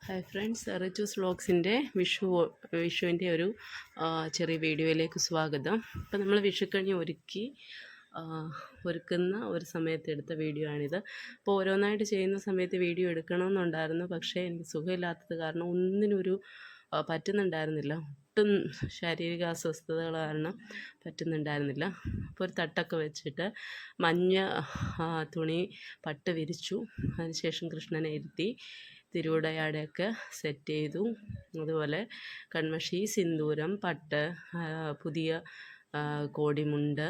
Hi friends, Richu's വ്ളോഗ്സിൻ്റെ വിഷുവിൻ്റെ ഒരു ചെറിയ വീഡിയോയിലേക്ക് സ്വാഗതം. ഇപ്പം നമ്മൾ വിഷുക്കണി ഒരുക്കുന്ന ഒരു സമയത്ത് എടുത്ത വീഡിയോ ആണിത്. അപ്പോൾ ഓരോന്നായിട്ട് ചെയ്യുന്ന സമയത്ത് വീഡിയോ എടുക്കണമെന്നുണ്ടായിരുന്നു, പക്ഷേ എനിക്ക് സുഖമില്ലാത്തത് കാരണം ഒന്നിനൊരു പറ്റുന്നുണ്ടായിരുന്നില്ല. ഒട്ടും ശാരീരിക അസ്വസ്ഥതകൾ കാരണം പറ്റുന്നുണ്ടായിരുന്നില്ല. അപ്പോൾ ഒരു തട്ടൊക്കെ വെച്ചിട്ട് മഞ്ഞ തുണി പട്ട് വിരിച്ചു. അതിനുശേഷം കൃഷ്ണനെ ഇരുത്തി തിരുവുടയാടയൊക്കെ സെറ്റ് ചെയ്തു. അതുപോലെ കൺമഷി, സിന്ദൂരം, പട്ട്, പുതിയ കോടിമുണ്ട്,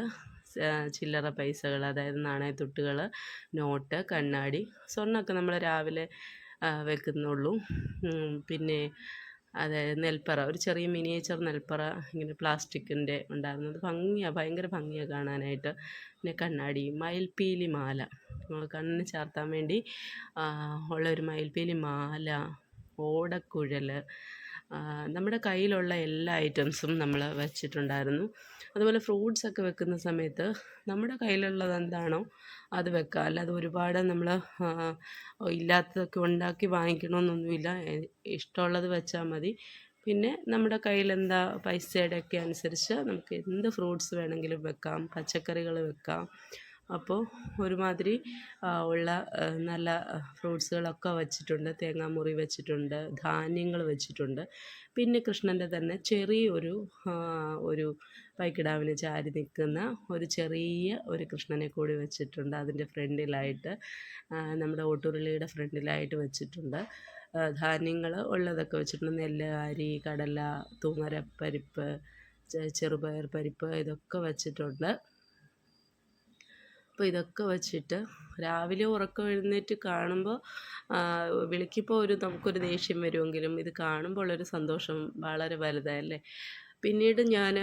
ചില്ലറ പൈസകൾ, അതായത് നാണയത്തുട്ടുകൾ, നോട്ട്, കണ്ണാടി, സ്വർണ്ണമൊക്കെ നമ്മൾ രാവിലെ വെക്കുന്നുള്ളൂ. പിന്നെ അതായത് നെൽപ്പറ, ഒരു ചെറിയ മിനിയേച്ചർ നെൽപ്പറ ഇങ്ങനെ പ്ലാസ്റ്റിക്കിൻ്റെ ഉണ്ടായിരുന്നത്. ഭയങ്കര ഭംഗിയാണ് കാണാനായിട്ട്. പിന്നെ കണ്ണാടി, മയിൽപ്പീലി മാല, കണ്ണിന് ചാർത്താൻ വേണ്ടി ഉള്ളൊരു മയിൽപ്പീലി മാല, ഓടക്കുഴൽ, നമ്മുടെ കയ്യിലുള്ള എല്ലാ ഐറ്റംസും നമ്മൾ വെച്ചിട്ടുണ്ടായിരുന്നു. അതുപോലെ ഫ്രൂട്ട്സൊക്കെ വെക്കുന്ന സമയത്ത് നമ്മുടെ കയ്യിലുള്ളത് എന്താണോ അത് വെക്കുക, അല്ലാതെ ഒരുപാട് നമ്മൾ ഇല്ലാത്തതൊക്കെ ഉണ്ടാക്കി വാങ്ങിക്കണമെന്നൊന്നുമില്ല. ഇഷ്ടമുള്ളത് വെച്ചാൽ മതി. പിന്നെ നമ്മുടെ കയ്യിൽ എന്താ പൈസയുടെയൊക്കെ അനുസരിച്ച് നമുക്ക് എന്ത് ഫ്രൂട്ട്സ് വേണമെങ്കിലും വെക്കാം, പച്ചക്കറികൾ വെക്കാം. അപ്പോൾ ഒരുമാതിരി ഉള്ള നല്ല ഫ്രൂട്ട്സുകളൊക്കെ വെച്ചിട്ടുണ്ട്. തേങ്ങാമുറി വെച്ചിട്ടുണ്ട്, ധാന്യങ്ങൾ വെച്ചിട്ടുണ്ട്. പിന്നെ കൃഷ്ണൻ്റെ തന്നെ ചെറിയൊരു ഒരു പൈക്കിടാവിന് ചാരി നിൽക്കുന്ന ഒരു ചെറിയ ഒരു കൃഷ്ണനെ കൂടി വെച്ചിട്ടുണ്ട്. അതിൻ്റെ ഫ്രണ്ടിലായിട്ട്, നമ്മുടെ ഓട്ടുരുളിയുടെ ഫ്രണ്ടിലായിട്ട് വെച്ചിട്ടുണ്ട്. ധാന്യങ്ങൾ ഉള്ളതൊക്കെ വെച്ചിട്ടുണ്ട്. നെല്ല്, അരി, കടല, തുമരപ്പരിപ്പ്, ചെറുപയർ പരിപ്പ്, ഇതൊക്കെ വെച്ചിട്ടുണ്ട്. അപ്പോൾ ഇതൊക്കെ വച്ചിട്ട് രാവിലെ ഉറക്കം എഴുന്നേറ്റ് കാണുമ്പോൾ വിളിക്കുമ്പോൾ നമുക്കൊരു ദേഷ്യം വരുമെങ്കിലും ഇത് കാണുമ്പോൾ ഉള്ളൊരു സന്തോഷം വളരെ വലുതല്ലേ. പിന്നീട് ഞാൻ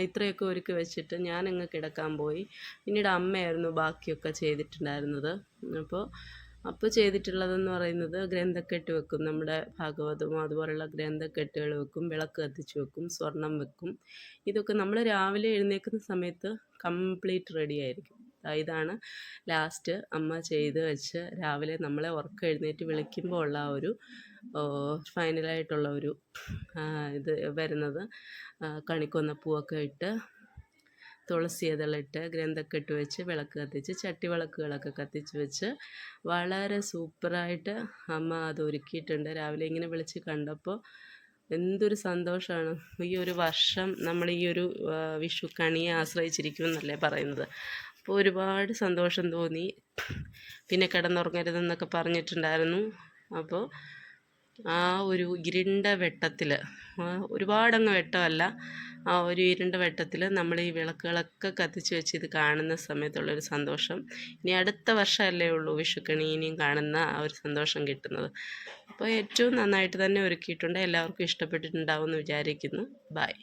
ഇത്രയൊക്കെ ഒരുക്കി വെച്ചിട്ട് ഞാനങ്ങ് കിടക്കാൻ പോയി. പിന്നീട് അമ്മയായിരുന്നു ബാക്കിയൊക്കെ ചെയ്തിട്ടുണ്ടായിരുന്നത്. അപ്പോൾ ചെയ്തിട്ടുള്ളതെന്ന് പറയുന്നത് ഗ്രന്ഥക്കെട്ട് വെക്കും, നമ്മുടെ ഭാഗവതവും അതുപോലുള്ള ഗ്രന്ഥക്കെട്ടുകൾ വെക്കും, വിളക്ക് കത്തിച്ച് വെക്കും, സ്വർണം വെക്കും. ഇതൊക്കെ നമ്മൾ രാവിലെ എഴുന്നേൽക്കുന്ന സമയത്ത് കംപ്ലീറ്റ് റെഡി ആയിരിക്കും. ഇതാണ് ലാസ്റ്റ് അമ്മ ചെയ്ത് വെച്ച് രാവിലെ നമ്മളെ ഉറക്കം എഴുന്നേറ്റ് വിളിക്കുമ്പോൾ ഉള്ള ആ ഒരു ഫൈനലായിട്ടുള്ള ഒരു ഇത് വരുന്നത്. കണിക്കൊന്ന പൂവൊക്കെ ഇട്ട്, തുളസി ഇതളിട്ട്, ഗ്രന്ഥക്കെട്ട് വെച്ച്, വിളക്ക് കത്തിച്ച്, ചട്ടിവിളക്കുകളൊക്കെ കത്തിച്ച് വെച്ച് വളരെ സൂപ്പറായിട്ട് അമ്മ അത് ഒരുക്കിയിട്ടുണ്ട്. രാവിലെ ഇങ്ങനെ വിളിച്ച് കണ്ടപ്പോൾ എന്തൊരു സന്തോഷമാണ്. ഈ ഒരു വർഷം നമ്മൾ ഈ ഒരു വിഷു കണിയെ ആശ്രയിച്ചിരിക്കുമെന്നല്ലേ പറയുന്നത്. അപ്പോൾ ഒരുപാട് സന്തോഷം തോന്നി. പിന്നെ കിടന്നുറങ്ങരുതെന്നൊക്കെ പറഞ്ഞിട്ടുണ്ടായിരുന്നു. അപ്പോൾ ആ ഒരു ഇരുണ്ട വെട്ടത്തിൽ, ഒരുപാടങ്ങ് വെട്ടമല്ല, ആ ഒരു ഇരുണ്ട വെട്ടത്തിൽ നമ്മൾ ഈ വിളക്കുകളൊക്കെ കത്തിച്ച് വെച്ച് ഇത് കാണുന്ന സമയത്തുള്ളൊരു സന്തോഷം, ഇനി അടുത്ത വർഷമല്ലേ ഉള്ളൂ വിഷുക്കണി ഇനിയും കാണുന്ന ആ ഒരു സന്തോഷം കിട്ടുന്നത്. അപ്പോൾ ഏറ്റവും നന്നായിട്ട് തന്നെ ഒരുക്കിയിട്ടുണ്ട്. എല്ലാവർക്കും ഇഷ്ടപ്പെട്ടിട്ടുണ്ടാവുമെന്ന് വിചാരിക്കുന്നു. ബൈ.